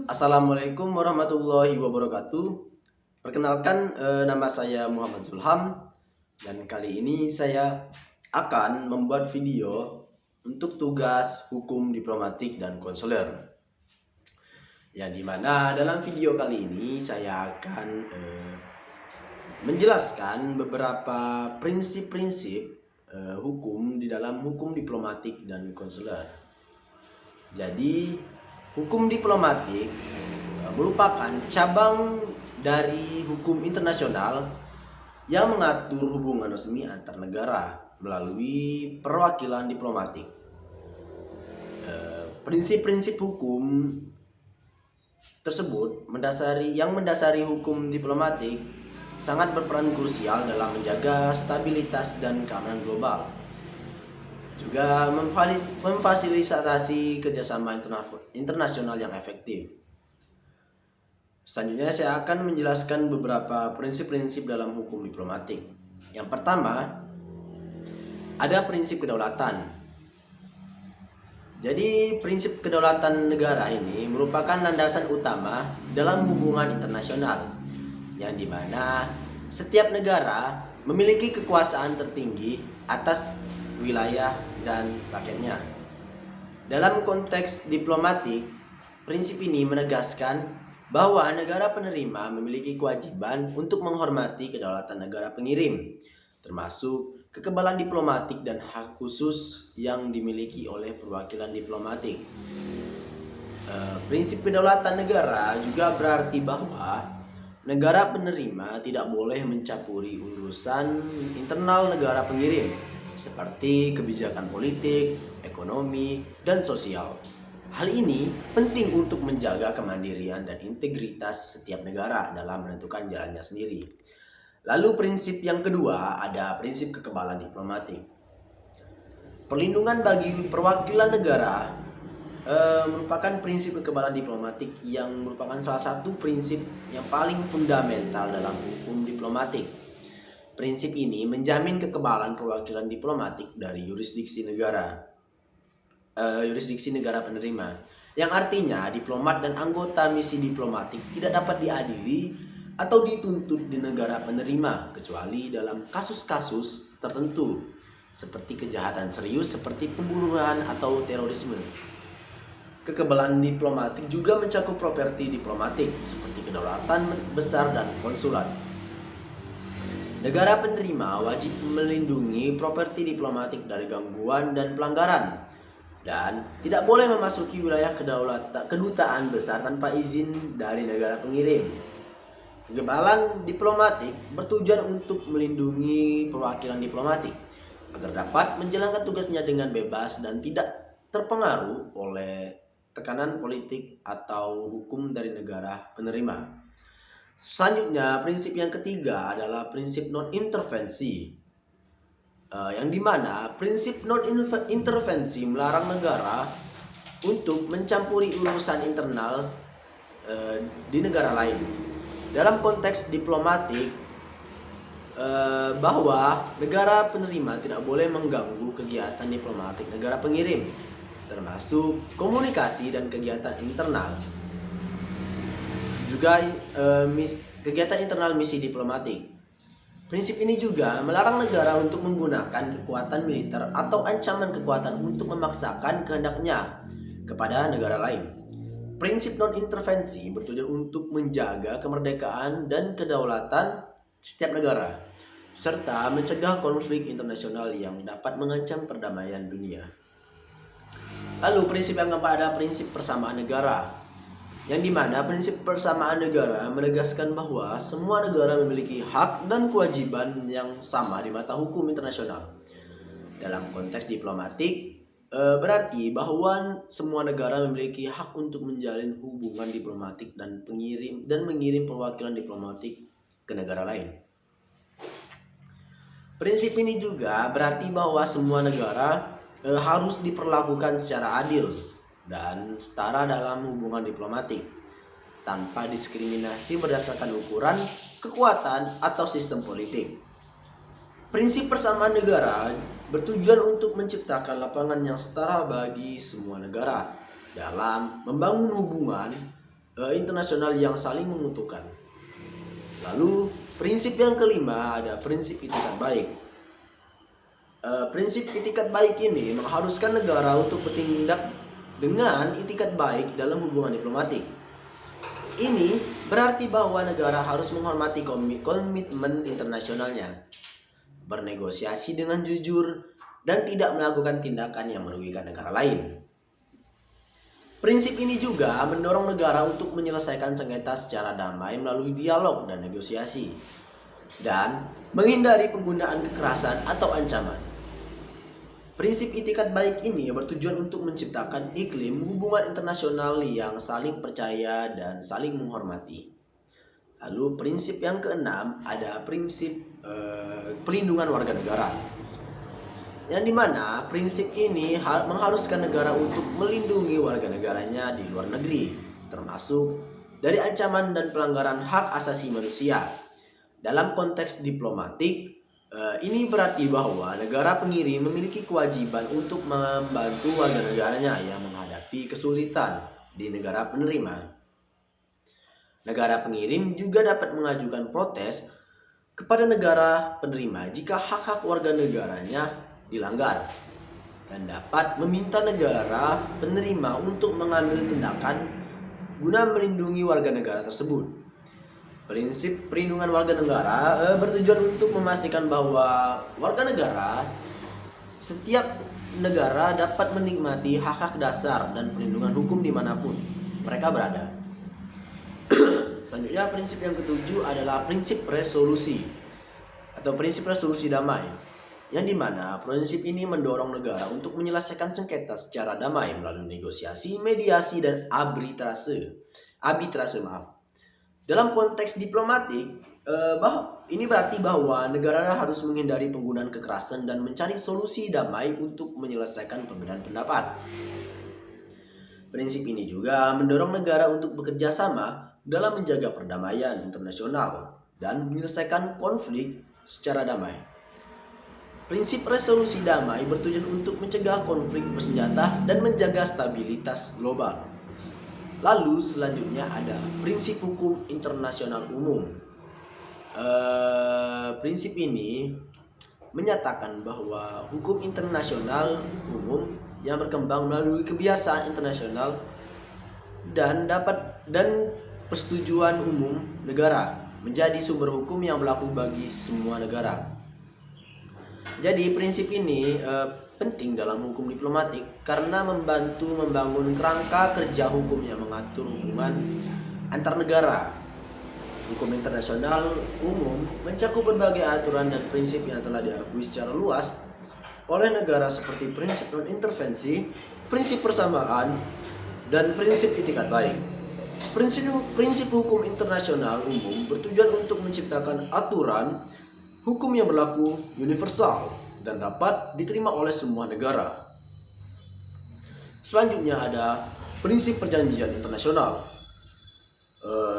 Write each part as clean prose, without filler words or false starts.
Assalamualaikum warahmatullahi wabarakatuh. Perkenalkan, nama saya Muhammad Zulham dan kali ini saya akan membuat video untuk tugas hukum diplomatik dan konsuler. Yang dimana dalam video kali ini saya akan menjelaskan beberapa prinsip-prinsip hukum di dalam hukum diplomatik dan konsuler. Jadi hukum diplomatik merupakan cabang dari hukum internasional yang mengatur hubungan resmi antar negara melalui perwakilan diplomatik. Prinsip-prinsip hukum tersebut yang mendasari hukum diplomatik sangat berperan krusial dalam menjaga stabilitas dan keamanan global. Juga memfasilitasi kerjasama internasional yang efektif. Selanjutnya saya akan menjelaskan beberapa prinsip-prinsip dalam hukum diplomatik. Yang pertama, ada prinsip kedaulatan. Jadi prinsip kedaulatan negara ini merupakan landasan utama dalam hubungan internasional, yang dimana setiap negara memiliki kekuasaan tertinggi atas wilayah dan rakyatnya. Dalam konteks diplomatik, prinsip ini menegaskan bahwa negara penerima memiliki kewajiban untuk menghormati kedaulatan negara pengirim, termasuk kekebalan diplomatik dan hak khusus yang dimiliki oleh perwakilan diplomatik. Prinsip kedaulatan negara juga berarti bahwa negara penerima tidak boleh mencampuri urusan internal negara pengirim, seperti kebijakan politik, ekonomi, dan sosial. Hal ini penting untuk menjaga kemandirian dan integritas setiap negara dalam menentukan jalannya sendiri. Lalu prinsip yang kedua ada prinsip kekebalan diplomatik. Perlindungan bagi perwakilan negara merupakan prinsip kekebalan diplomatik yang merupakan salah satu prinsip yang paling fundamental dalam hukum diplomatik. Prinsip ini menjamin kekebalan perwakilan diplomatik dari yurisdiksi negara penerima, yang artinya diplomat dan anggota misi diplomatik tidak dapat diadili atau dituntut di negara penerima kecuali dalam kasus-kasus tertentu seperti kejahatan serius seperti pembunuhan atau terorisme. Kekebalan diplomatik juga mencakup properti diplomatik seperti kedaulatan besar dan konsulat. Negara penerima wajib melindungi properti diplomatik dari gangguan dan pelanggaran, dan tidak boleh memasuki wilayah kedutaan besar tanpa izin dari negara pengirim. Kekebalan diplomatik bertujuan untuk melindungi perwakilan diplomatik agar dapat menjalankan tugasnya dengan bebas dan tidak terpengaruh oleh tekanan politik atau hukum dari negara penerima. Selanjutnya, prinsip yang ketiga adalah prinsip non-intervensi, yang dimana prinsip non-intervensi melarang negara untuk mencampuri urusan internal di negara lain. Dalam konteks diplomatik, bahwa negara penerima tidak boleh mengganggu kegiatan diplomatik negara pengirim, termasuk komunikasi dan kegiatan internal. Juga kegiatan internal misi diplomatik. Prinsip ini juga melarang negara untuk menggunakan kekuatan militer atau ancaman kekuatan untuk memaksakan kehendaknya kepada negara lain. Prinsip non-intervensi bertujuan untuk menjaga kemerdekaan dan kedaulatan setiap negara, serta mencegah konflik internasional yang dapat mengancam perdamaian dunia. Lalu prinsip yang keempat ada prinsip persamaan negara, yang dimana prinsip persamaan negara menegaskan bahwa semua negara memiliki hak dan kewajiban yang sama di mata hukum internasional. Dalam konteks diplomatik, berarti bahwa semua negara memiliki hak untuk menjalin hubungan diplomatik dan mengirim perwakilan diplomatik ke negara lain. Prinsip ini juga berarti bahwa semua negara harus diperlakukan secara adil dan setara dalam hubungan diplomatik, tanpa diskriminasi berdasarkan ukuran, kekuatan, atau sistem politik. Prinsip persamaan negara bertujuan untuk menciptakan lapangan yang setara bagi semua negara dalam membangun hubungan internasional yang saling menguntungkan. Lalu prinsip yang kelima ada prinsip itikat baik. Prinsip itikat baik ini mengharuskan negara untuk bertindak dengan itikat baik dalam hubungan diplomatik. Ini berarti bahwa negara harus menghormati komitmen internasionalnya, bernegosiasi dengan jujur, dan tidak melakukan tindakan yang merugikan negara lain. Prinsip ini juga mendorong negara untuk menyelesaikan sengketa secara damai melalui dialog dan negosiasi, dan menghindari penggunaan kekerasan atau ancaman. Prinsip itikat baik ini bertujuan untuk menciptakan iklim hubungan internasional yang saling percaya dan saling menghormati. Lalu prinsip yang keenam ada prinsip pelindungan warga negara. Yang dimana prinsip ini mengharuskan negara untuk melindungi warga negaranya di luar negeri, termasuk dari ancaman dan pelanggaran hak asasi manusia. Dalam konteks diplomatik, ini berarti bahwa negara pengirim memiliki kewajiban untuk membantu warga negaranya yang menghadapi kesulitan di negara penerima. Negara pengirim juga dapat mengajukan protes kepada negara penerima jika hak-hak warga negaranya dilanggar, dan dapat meminta negara penerima untuk mengambil tindakan guna melindungi warga negara tersebut. Prinsip perlindungan warga negara bertujuan untuk memastikan bahwa warga negara setiap negara dapat menikmati hak-hak dasar dan perlindungan hukum dimanapun mereka berada. Selanjutnya prinsip yang ketujuh adalah prinsip resolusi atau prinsip resolusi damai, yang dimana prinsip ini mendorong negara untuk menyelesaikan sengketa secara damai melalui negosiasi, mediasi, dan arbitrase. Dalam konteks diplomatik, ini berarti bahwa negara harus menghindari penggunaan kekerasan dan mencari solusi damai untuk menyelesaikan perbedaan pendapat. Prinsip ini juga mendorong negara untuk bekerja sama dalam menjaga perdamaian internasional dan menyelesaikan konflik secara damai. Prinsip resolusi damai bertujuan untuk mencegah konflik bersenjata dan menjaga stabilitas global. Lalu selanjutnya ada prinsip hukum internasional umum. Prinsip ini menyatakan bahwa hukum internasional umum yang berkembang melalui kebiasaan internasional dan persetujuan umum negara menjadi sumber hukum yang berlaku bagi semua negara. Jadi prinsip ini penting dalam hukum diplomatik karena membantu membangun kerangka kerja hukum yang mengatur hubungan antar negara. Hukum internasional umum mencakup berbagai aturan dan prinsip yang telah diakui secara luas oleh negara seperti prinsip non-intervensi, prinsip persamaan, dan prinsip itikat baik. Prinsip hukum internasional umum bertujuan untuk menciptakan aturan hukum yang berlaku universal dan dapat diterima oleh semua negara. Selanjutnya ada prinsip perjanjian internasional.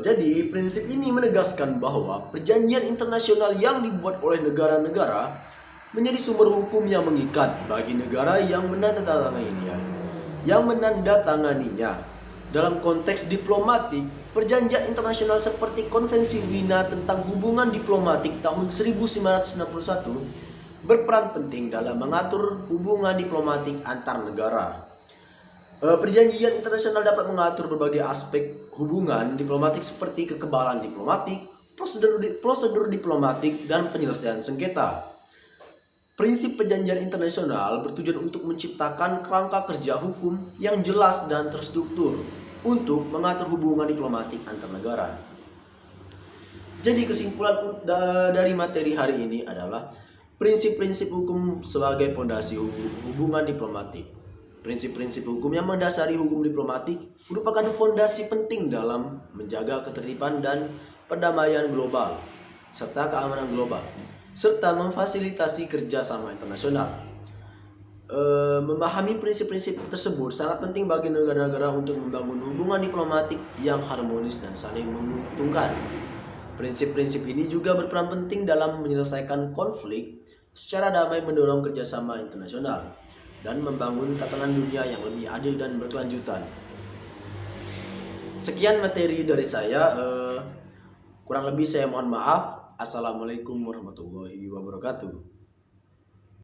Jadi prinsip ini menegaskan bahwa perjanjian internasional yang dibuat oleh negara-negara menjadi sumber hukum yang mengikat bagi negara yang menandatanganinya. Dalam konteks diplomatik, perjanjian internasional seperti Konvensi Wina tentang hubungan diplomatik tahun 1961 berperan penting dalam mengatur hubungan diplomatik antar negara. Perjanjian internasional dapat mengatur berbagai aspek hubungan diplomatik seperti kekebalan diplomatik, prosedur diplomatik, dan penyelesaian sengketa. Prinsip perjanjian internasional bertujuan untuk menciptakan kerangka kerja hukum yang jelas dan terstruktur untuk mengatur hubungan diplomatik antar negara. Jadi kesimpulan dari materi hari ini adalah prinsip-prinsip hukum sebagai fondasi hubungan diplomatik. Prinsip-prinsip hukum yang mendasari hukum diplomatik merupakan fondasi penting dalam menjaga ketertiban dan perdamaian global serta keamanan global, serta memfasilitasi kerjasama internasional. Memahami prinsip-prinsip tersebut sangat penting bagi negara-negara untuk membangun hubungan diplomatik yang harmonis dan saling menguntungkan. Prinsip-prinsip ini juga berperan penting dalam menyelesaikan konflik secara damai, mendorong kerjasama internasional, dan membangun tatanan dunia yang lebih adil dan berkelanjutan. Sekian materi dari saya. Kurang lebih saya mohon maaf. Assalamualaikum warahmatullahi wabarakatuh.